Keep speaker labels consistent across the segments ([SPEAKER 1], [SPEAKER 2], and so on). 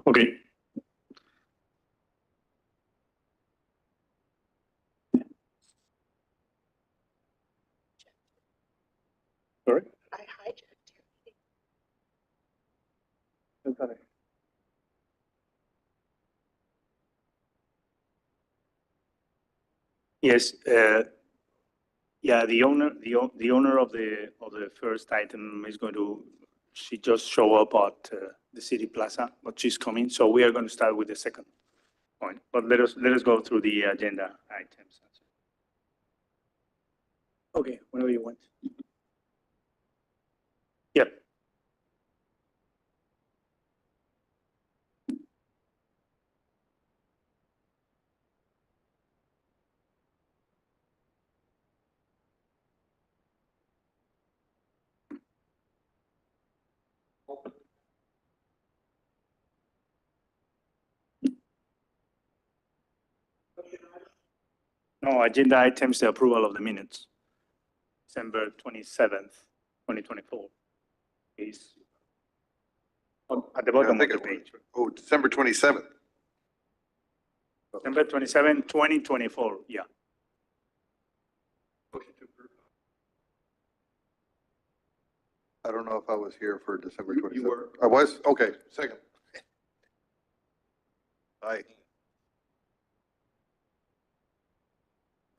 [SPEAKER 1] Okay. Sorry?
[SPEAKER 2] I hijacked you.
[SPEAKER 1] Okay. Yes. Yeah. The owner of the first item is going to. She just show up at the City Plaza, but she's coming. So we are going to start with the second point. But let us go through the agenda items. Okay. Whenever you want. Yep. No, agenda items, the approval of the minutes. December 27th, 2024 is at the bottom of the page.
[SPEAKER 3] Oh, December 27th.
[SPEAKER 1] December 27, 2024, yeah.
[SPEAKER 3] I don't know if I was here for December 27th.
[SPEAKER 4] You were.
[SPEAKER 3] I was? Okay, second. Aye.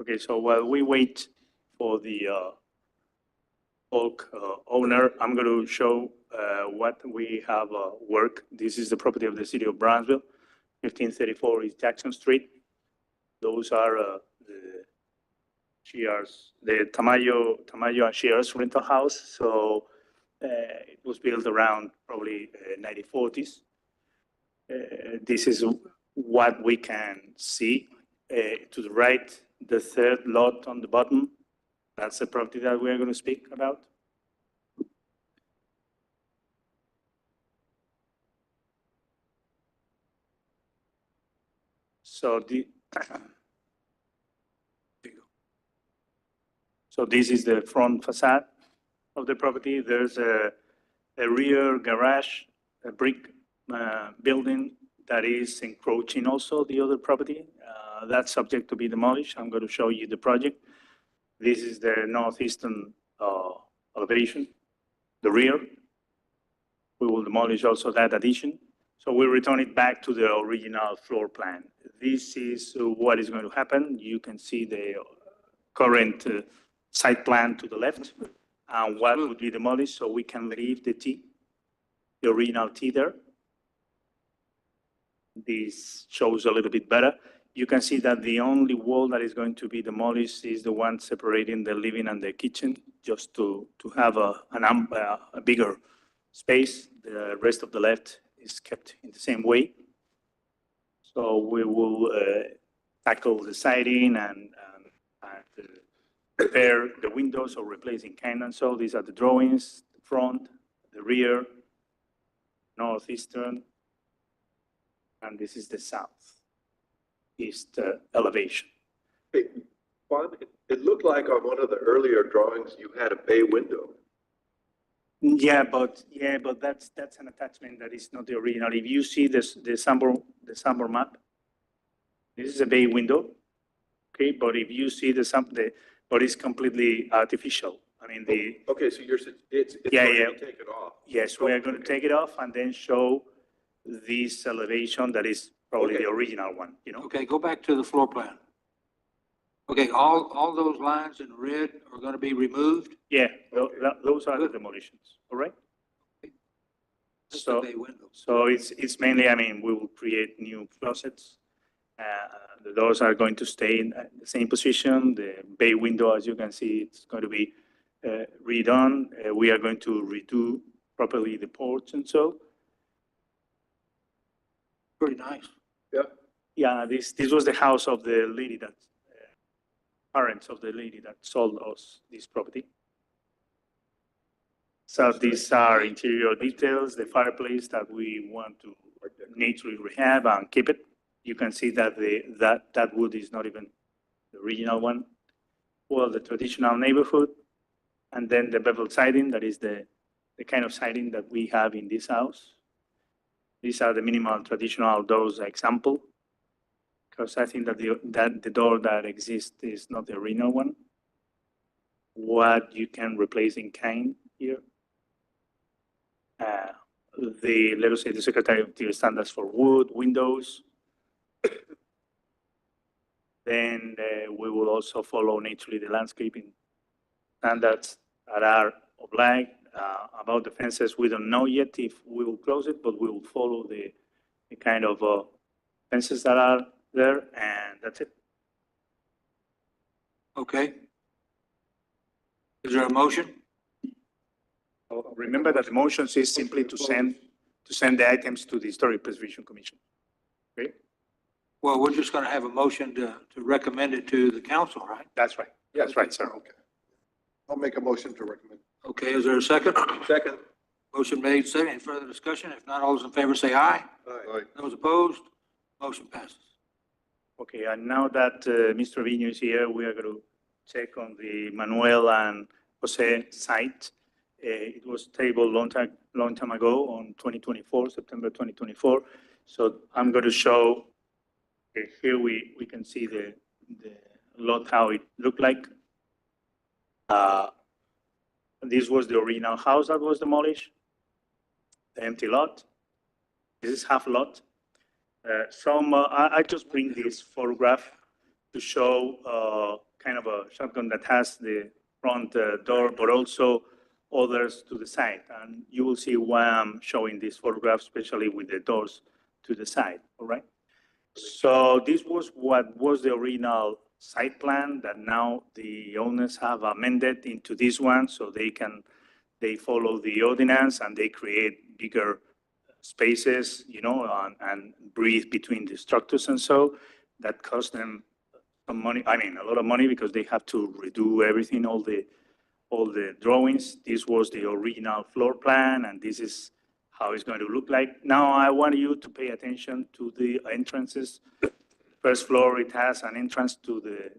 [SPEAKER 1] Okay, so while we wait for the bulk owner, I'm going to show what we have work. This is the property of the city of Brownsville. 1534 is Jackson Street. Those are the Shears, the Tamayo and Shears rental house. So it was built around probably 1940s. This is what we can see to the right, the third lot on the bottom. That's the property that we are going to speak about. So this is the front facade of the property. There's a rear garage, a brick building that is encroaching also the other property. That's subject to be demolished. I'm going to show you the project. This is the northeastern elevation, the rear. We will demolish also that addition. So we return it back to the original floor plan. This is what is going to happen. You can see the current site plan to the left and what would be demolished, so we can leave the T, the original T there. This shows a little bit better. You can see that the only wall that is going to be demolished is the one separating the living and the kitchen, just to have a bigger space. The rest of the left is kept in the same way. So we will tackle the siding and repair the windows or replacing can. So these are the drawings, the front, the rear, northeastern, and this is the southeast elevation.
[SPEAKER 4] Hey, Juan, it looked like on one of the earlier drawings you had a bay window.
[SPEAKER 1] Yeah, but that's an attachment that is not the original. If you see the sample map, this is a bay window. Okay, but if you see but it's completely artificial. I mean
[SPEAKER 4] Okay, so it's
[SPEAKER 1] yeah.
[SPEAKER 4] take it off.
[SPEAKER 1] Yes, we are going to take it off and then show this elevation that is probably the original one. You know.
[SPEAKER 5] Okay, go back to the floor plan. Okay, all those lines in red are going to be removed?
[SPEAKER 1] Yeah, those are the demolitions, all right?
[SPEAKER 5] Just
[SPEAKER 1] So,
[SPEAKER 5] the bay windows.
[SPEAKER 1] so it's mainly, I mean, we will create new closets. The doors are going to stay in the same position. The bay window, as you can see, it's going to be redone. We are going to redo properly the porch and so.
[SPEAKER 5] Pretty nice.
[SPEAKER 4] Yeah.
[SPEAKER 1] Yeah, this was the house of the lady that, parents of the lady that sold us this property. So these are interior details, the fireplace that we want to naturally rehab and keep it. You can see that that wood is not even the original one. Well, the traditional neighborhood, and then the bevel siding, that is the kind of siding that we have in this house. These are the minimal traditional doors example. Because I think that the door that exists is not the original one. What you can replace in kind here. Let us say the Secretary of Interior standards for wood, windows. Then we will also follow naturally the landscaping standards that are obliged. About the fences, we don't know yet if we will close it, but we will follow the kind of fences that are there, and that's it.
[SPEAKER 5] Okay. Is there a motion?
[SPEAKER 1] Remember that the motion is simply to send the items to the Historic Preservation Commission. Okay,
[SPEAKER 5] Well, we're just going to have a motion to recommend it to the council, right?
[SPEAKER 1] that's right. That's right, sir.
[SPEAKER 3] Okay. I'll make a motion to recommend.
[SPEAKER 5] Okay, is there a second?
[SPEAKER 4] Second.
[SPEAKER 5] Motion made, second. Any further discussion? If not, all those in favor say aye.
[SPEAKER 3] Aye.
[SPEAKER 5] Those opposed? Motion passes.
[SPEAKER 1] Okay, and now that Mr. Vino is here, we are going to check on the Manuel and Jose site. It was tabled long time ago on 2024, September 2024. So I'm going to show, here we can see the lot, how it looked like. This was the original house that was demolished, the empty lot. This is half lot. I just bring this photograph to show kind of a shotgun that has the front door, but also others to the side. And you will see why I'm showing this photograph, especially with the doors to the side, all right? So this was what was the original site plan that now the owners have amended into this one, so they follow the ordinance and they create bigger spaces, you know, and breathe between the structures, and so that cost them some money. I mean, a lot of money, because they have to redo everything, all the drawings. This was the original floor plan, and this is how it's going to look like. Now, I want you to pay attention to the entrances. First floor, it has an entrance to the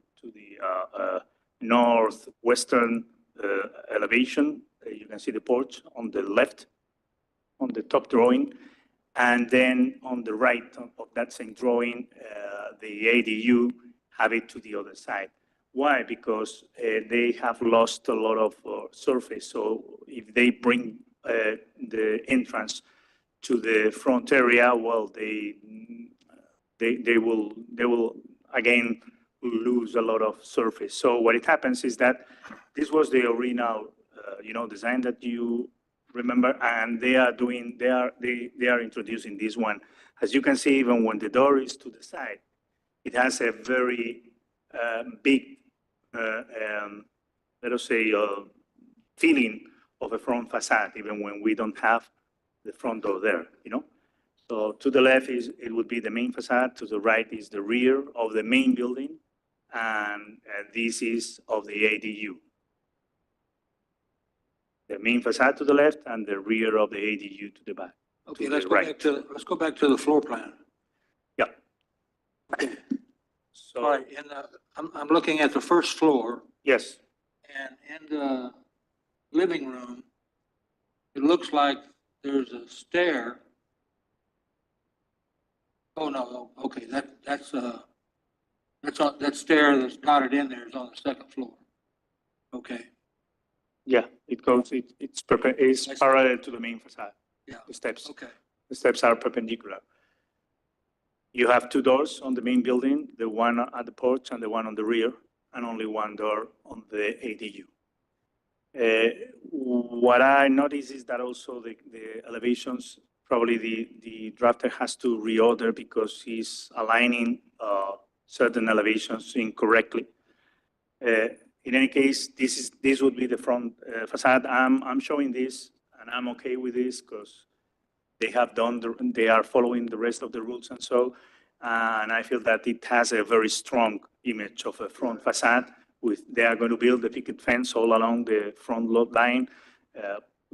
[SPEAKER 1] northwestern elevation. You can see the porch on the left, on the top drawing. And then on the right of that same drawing, the ADU have it to the other side. Why? Because they have lost a lot of surface. So if they bring the entrance to the front area, well, they will again lose a lot of surface. So what it happens is that this was the original, design that you remember, and they are introducing this one. As you can see, even when the door is to the side, it has a very big, let us say, feeling of a front facade, even when we don't have the front door there, you know. So to the left it would be the main facade, to the right is the rear of the main building, and this is of the ADU. The main facade to the left and the rear of the ADU to the back.
[SPEAKER 5] Okay,
[SPEAKER 1] To
[SPEAKER 5] let's
[SPEAKER 1] the
[SPEAKER 5] go
[SPEAKER 1] right.
[SPEAKER 5] back to, let's go back to the floor plan.
[SPEAKER 1] Yeah.
[SPEAKER 5] All
[SPEAKER 1] So,
[SPEAKER 5] right, I'm looking at the first floor,
[SPEAKER 1] yes,
[SPEAKER 5] and in the living room, it looks like there's a stair. Oh, no, okay, that's on, that stair that's dotted in there is on the second floor. Okay,
[SPEAKER 1] yeah, it goes, it's parallel to the main facade.
[SPEAKER 5] yeah,
[SPEAKER 1] The steps.
[SPEAKER 5] okay,
[SPEAKER 1] The steps are perpendicular. You have two doors on the main building, the one at the porch and the one on the rear, and only one door on the ADU. What I noticed is that also the elevations, probably the drafter has to reorder because he's aligning certain elevations incorrectly. In any case, this would be the front facade. I'm showing this, and I'm okay with this because they are following the rest of the rules, and so, and I feel that it has a very strong image of a front facade. They are going to build the picket fence all along the front lot line,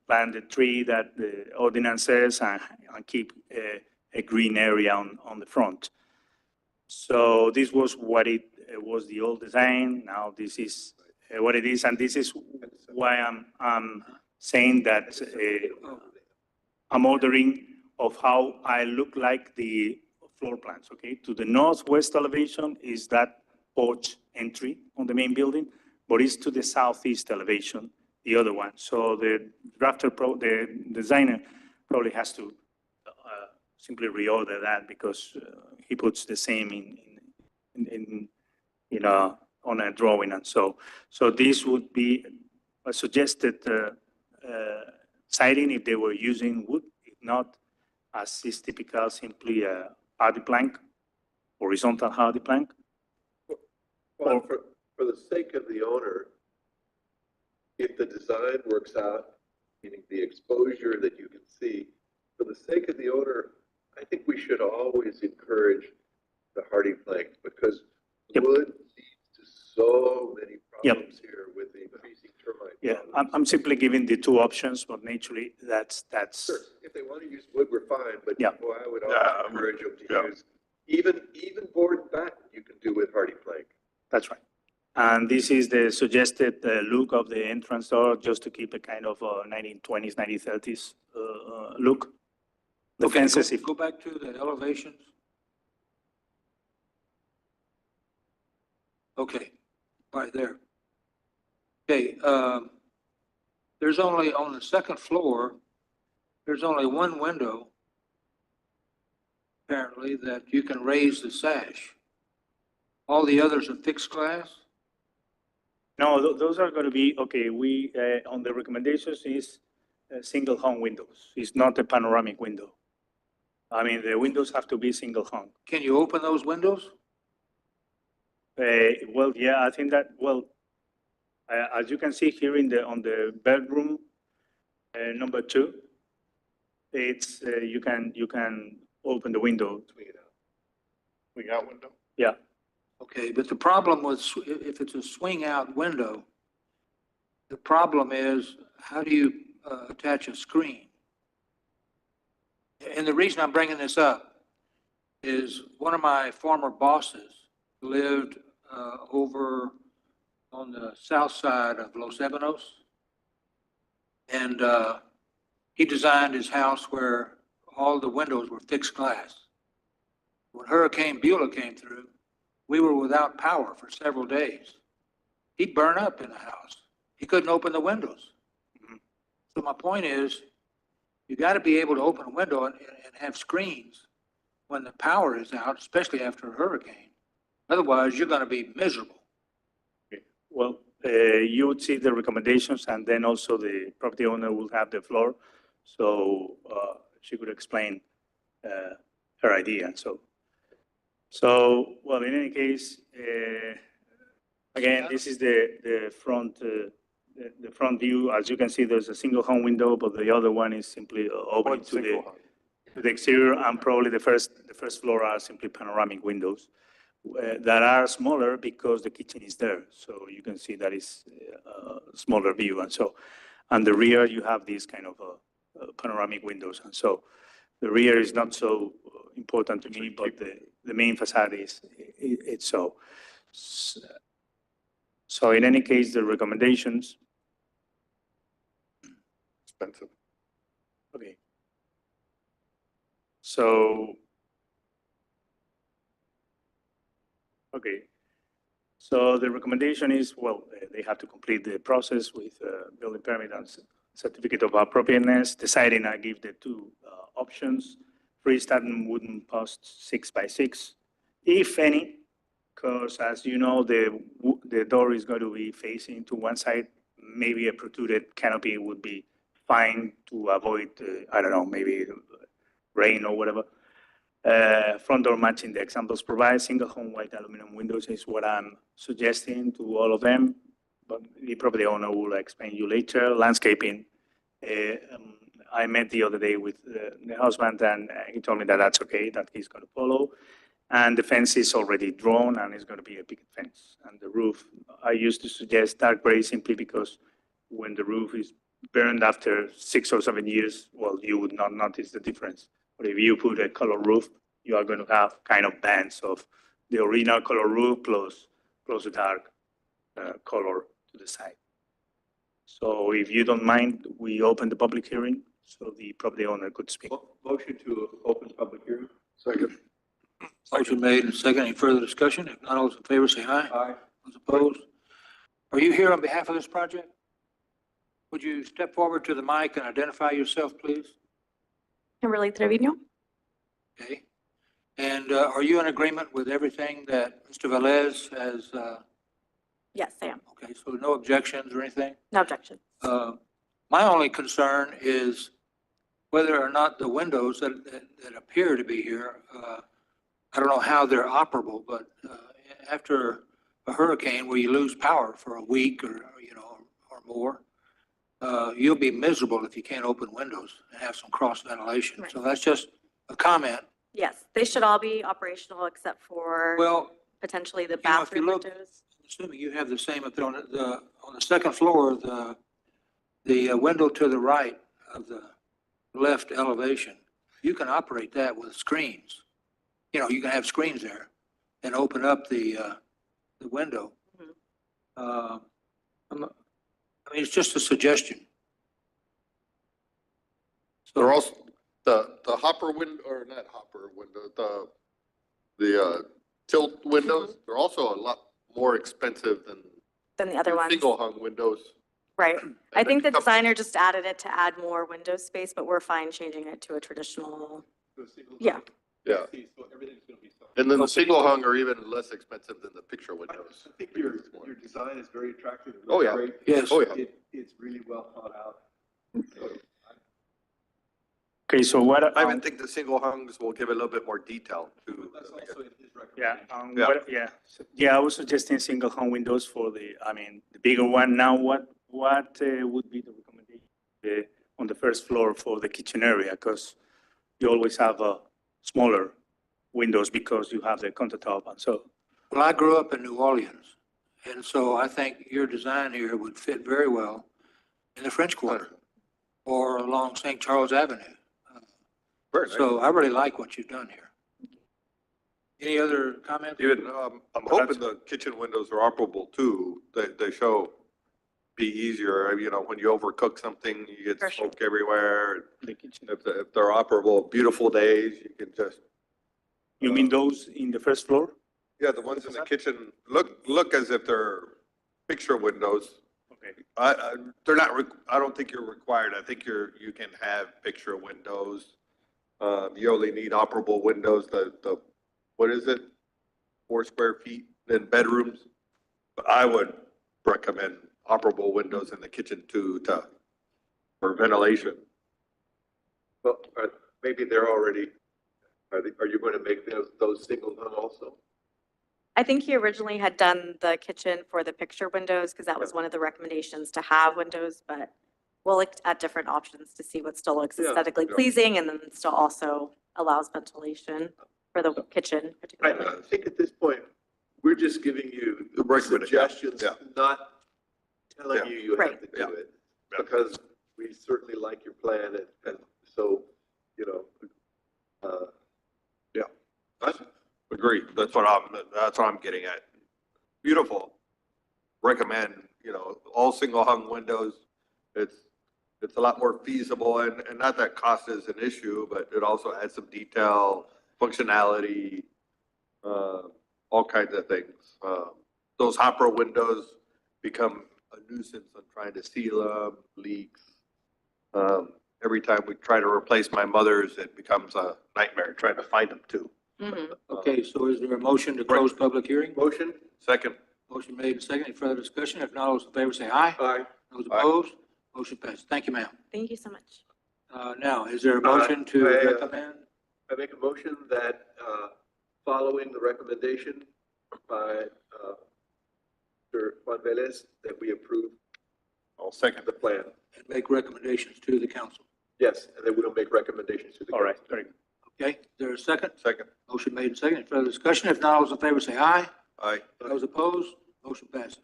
[SPEAKER 1] plant the tree that the ordinance says, and keep a green area on the front. So this was what it was, the old design. Now this is what it is, and this is why I'm saying that I'm ordering of how I look like the floor plans, okay? To the northwest elevation is that porch entry on the main building, but it's to the southeast elevation, the other one. So the the designer probably has to simply reorder that because he puts the same on a drawing. And so this would be a suggested siding if they were using wood, if not, as is typical, simply a hardy plank, horizontal hardy plank.
[SPEAKER 4] Well, for the sake of the owner, if the design works out, meaning the exposure that you can see, for the sake of the owner, I think we should always encourage the hardy plank because
[SPEAKER 1] Yep.
[SPEAKER 4] wood leads to so many
[SPEAKER 1] Yep.
[SPEAKER 4] problems here with the increasing termite
[SPEAKER 1] Yeah,
[SPEAKER 4] problems.
[SPEAKER 1] I'm simply giving the two options, but naturally, that's,
[SPEAKER 4] Sure, if they want to use wood, we're fine, but
[SPEAKER 1] Yeah.
[SPEAKER 4] boy, I would always encourage them to use, even board and batten you can do with hardy plank.
[SPEAKER 1] that's right. And this is the suggested look of the entrance door, just to keep a kind of 1920s, 1930s look. The
[SPEAKER 5] Okay,
[SPEAKER 1] fences,
[SPEAKER 5] go back to the elevations. Okay, right there. Okay, there's only, on the second floor, there's only one window apparently that you can raise the sash. All the others are fixed glass?
[SPEAKER 1] no, those are going to be, okay, we, on the recommendations is single hung windows. It's not a panoramic window. I mean, the windows have to be single hung.
[SPEAKER 5] Can you open those windows?
[SPEAKER 1] Well, yeah, I think that, well, as you can see here on the bedroom, number 2, it's, you can open the window.
[SPEAKER 3] We got window?
[SPEAKER 1] Yeah,
[SPEAKER 5] Okay, but the problem with, if it's a swing out window, the problem is, how do you attach a screen? And the reason I'm bringing this up is one of my former bosses lived over on the south side of Los Ebanos. And he designed his house where all the windows were fixed glass. When Hurricane Beulah came through, we were without power for several days. He'd burn up in the house. He couldn't open the windows.
[SPEAKER 1] Mhm.
[SPEAKER 5] So my point is, you got to be able to open a window and have screens when the power is out, especially after a hurricane. Otherwise, you're going to be miserable.
[SPEAKER 1] well, you would see the recommendations, and then also the property owner will have the floor, so she could explain her idea. So, well, in any case, again, this is the front, the front view. As you can see, there's a single hung window, but the other one is simply open to the exterior, and probably the first floor are simply panoramic windows that are smaller because the kitchen is there. So you can see that is a smaller view. And the rear, you have these kind of panoramic windows. And so the rear is not so important to me, but the main facade is, it's so. So in any case, the recommendations,
[SPEAKER 3] Expensive.
[SPEAKER 1] okay. So, okay. So the recommendation is, well, they have to complete the process with building permit and certificate of appropriateness. Deciding, I give the two options. Freestanding wooden post 6 by 6, if any, because as you know, the door is going to be facing to one side. Maybe a protruded canopy would be fine to avoid, I don't know, maybe rain or whatever. Front door matching the examples provide. Single hung white aluminum windows is what I'm suggesting to all of them, but the property owner will explain you later. Landscaping. I met the other day with the husband, and he told me that that's okay, that he's going to follow. And the fence is already drawn, and it's going to be a picket fence. And the roof, I used to suggest dark gray simply because when the roof is burned after 6 or 7 years, well, you would not notice the difference. But if you put a color roof, you are going to have kind of bands of the original color roof plus a dark color to the side. So if you don't mind, we open the public hearing so the property owner could speak.
[SPEAKER 4] Motion to open public hearing?
[SPEAKER 3] Second.
[SPEAKER 5] Motion made and second. Any further discussion? If not, all those in favor say aye.
[SPEAKER 4] Aye.
[SPEAKER 5] Those opposed? Are you here on behalf of this project? Would you step forward to the mic and identify yourself, please?
[SPEAKER 6] Kimberly Trevino.
[SPEAKER 5] Okay. And are you in agreement with everything that Mr. Velez has?
[SPEAKER 6] Yes, I am.
[SPEAKER 5] Okay, so no objections or anything?
[SPEAKER 6] No objection.
[SPEAKER 5] My only concern is whether or not the windows that appear to be here, I don't know how they're operable, but after a hurricane where you lose power for a week or more, you'll be miserable if you can't open windows and have some cross ventilation.
[SPEAKER 6] Right.
[SPEAKER 5] So that's just a comment.
[SPEAKER 6] Yes, they should all be operational except for
[SPEAKER 5] Well,
[SPEAKER 6] potentially the
[SPEAKER 5] if you
[SPEAKER 6] bathroom
[SPEAKER 5] look-
[SPEAKER 6] windows.
[SPEAKER 5] assuming you have the same up there on the second floor, the window to the right of the left elevation, you can operate that with screens. You can have screens there and open up the window.
[SPEAKER 6] Mhm.
[SPEAKER 5] I mean, it's just a suggestion.
[SPEAKER 7] They're
[SPEAKER 5] So,
[SPEAKER 7] also, the hopper window, or not hopper window, the tilt windows, they're also a lot more expensive than
[SPEAKER 6] Than the other ones.
[SPEAKER 7] single hung windows.
[SPEAKER 6] Right. I
[SPEAKER 7] And
[SPEAKER 6] think the
[SPEAKER 7] then come-
[SPEAKER 6] designer just added it to add more window space, but we're fine changing it to a traditional. Yeah.
[SPEAKER 7] Yeah.
[SPEAKER 4] So everything's gonna be.
[SPEAKER 7] And then the single hung are even less expensive than the picture
[SPEAKER 4] I
[SPEAKER 7] windows.
[SPEAKER 4] think your design is very attractive. It
[SPEAKER 7] Oh,
[SPEAKER 4] looks
[SPEAKER 7] yeah.
[SPEAKER 4] great.
[SPEAKER 5] yes.
[SPEAKER 7] Oh, yeah.
[SPEAKER 4] It's really well thought out.
[SPEAKER 1] Okay, so what?
[SPEAKER 7] I even think the single hungs will give a little bit more detail to.
[SPEAKER 4] That's also in his
[SPEAKER 1] Yeah,
[SPEAKER 4] recommendation.
[SPEAKER 7] Yeah.
[SPEAKER 1] yeah, I was suggesting single home windows for the bigger one. Now, what would be the recommendation on the first floor for the kitchen area? Because you always have smaller windows because you have the countertop and so.
[SPEAKER 5] Well, I grew up in New Orleans, and so I think your design here would fit very well in the French Quarter or along St. Charles Avenue.
[SPEAKER 7] Very nice.
[SPEAKER 5] So I really like what you've done here. Any other comments?
[SPEAKER 7] Even, I'm hoping the kitchen windows are operable too. They show be easier, when you overcook something, you get
[SPEAKER 6] For sure.
[SPEAKER 7] smoke everywhere.
[SPEAKER 1] The kitchen.
[SPEAKER 7] If they're operable, beautiful days, you can just,
[SPEAKER 1] You mean those in the first floor?
[SPEAKER 7] yeah, the ones in the kitchen look as if they're picture windows.
[SPEAKER 1] Okay.
[SPEAKER 7] They're not, I don't think you're required. I think you can have picture windows. You only need operable windows, what is it? 4 square feet in bedrooms. But I would recommend operable windows in the kitchen too, for ventilation.
[SPEAKER 4] Well, maybe they're already, are you going to make those single hung also?
[SPEAKER 6] I think he originally had done the kitchen for the picture windows because that was one of the recommendations to have windows, but we'll look at different options to see what still looks
[SPEAKER 4] Yeah,
[SPEAKER 6] aesthetically
[SPEAKER 7] yeah.
[SPEAKER 6] pleasing and then still also allows ventilation for the kitchen
[SPEAKER 4] I
[SPEAKER 6] particularly.
[SPEAKER 4] think at this point, we're just giving you
[SPEAKER 7] The recommendation,
[SPEAKER 4] suggestions,
[SPEAKER 7] yeah.
[SPEAKER 4] not telling
[SPEAKER 7] Yeah.
[SPEAKER 4] you have
[SPEAKER 6] Right.
[SPEAKER 4] to do
[SPEAKER 7] Yeah.
[SPEAKER 4] it. Because we certainly like your plan and so,
[SPEAKER 7] Agreed. That's what I'm getting at. Beautiful. Recommend, all single hung windows. It's a lot more feasible and not that cost is an issue, but it also adds some detail, functionality, all kinds of things. Those hopper windows become a nuisance on trying to seal them, leaks. Every time we try to replace my mother's, it becomes a nightmare trying to find them too.
[SPEAKER 6] Mhm.
[SPEAKER 5] Okay, so is there a motion to close public hearing?
[SPEAKER 4] motion?
[SPEAKER 7] Second,
[SPEAKER 5] Motion made and second. Any further discussion? If not, all those in favor say aye.
[SPEAKER 4] Aye.
[SPEAKER 5] Those
[SPEAKER 7] Aye.
[SPEAKER 5] opposed? Motion passes. Thank you, ma'am.
[SPEAKER 6] Thank you so much.
[SPEAKER 5] Now, is there a motion to
[SPEAKER 4] I,
[SPEAKER 5] recommend?
[SPEAKER 4] I make a motion that, following the recommendation by, Mr. Juan Velez, that we approve
[SPEAKER 7] I'll second.
[SPEAKER 4] the plan.
[SPEAKER 5] And make recommendations to the council.
[SPEAKER 4] Yes, and then we'll make recommendations to the.
[SPEAKER 1] All right,
[SPEAKER 4] council.
[SPEAKER 1] very good.
[SPEAKER 5] Okay, is there a second?
[SPEAKER 7] Second.
[SPEAKER 5] Motion made and second. Any further discussion? If not, all those in favor say aye.
[SPEAKER 7] Aye.
[SPEAKER 5] Those opposed? Motion passes.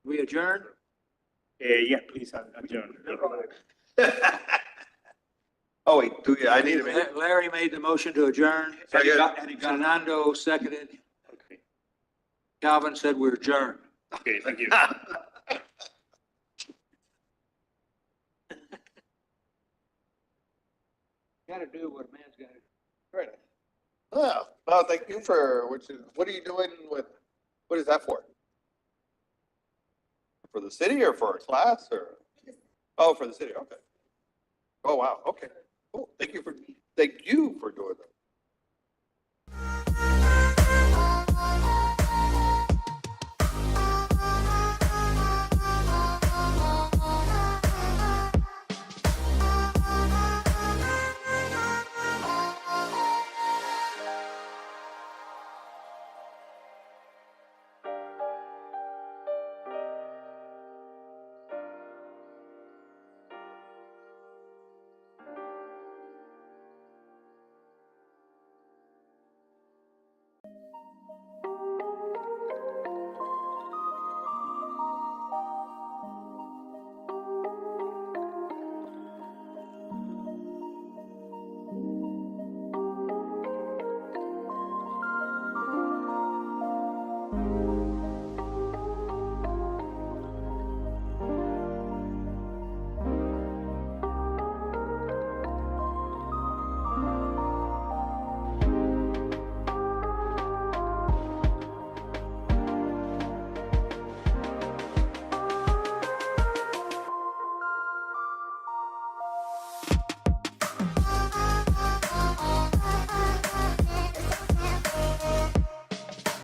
[SPEAKER 5] We adjourn?
[SPEAKER 1] Yeah, please adjourn.
[SPEAKER 7] Oh, wait, I need a minute.
[SPEAKER 5] Larry made the motion to adjourn.
[SPEAKER 7] Second.
[SPEAKER 5] Fernando seconded.
[SPEAKER 1] Okay,
[SPEAKER 5] Calvin said we're adjourned.
[SPEAKER 1] okay, thank you.
[SPEAKER 5] gotta do what a man's gotta do.
[SPEAKER 7] Very nice. Oh, no, thank you for, what are you doing with, what is that for? For the city or for a class or? Oh, for the city, okay. Oh, wow, okay, cool. Thank you for doing that.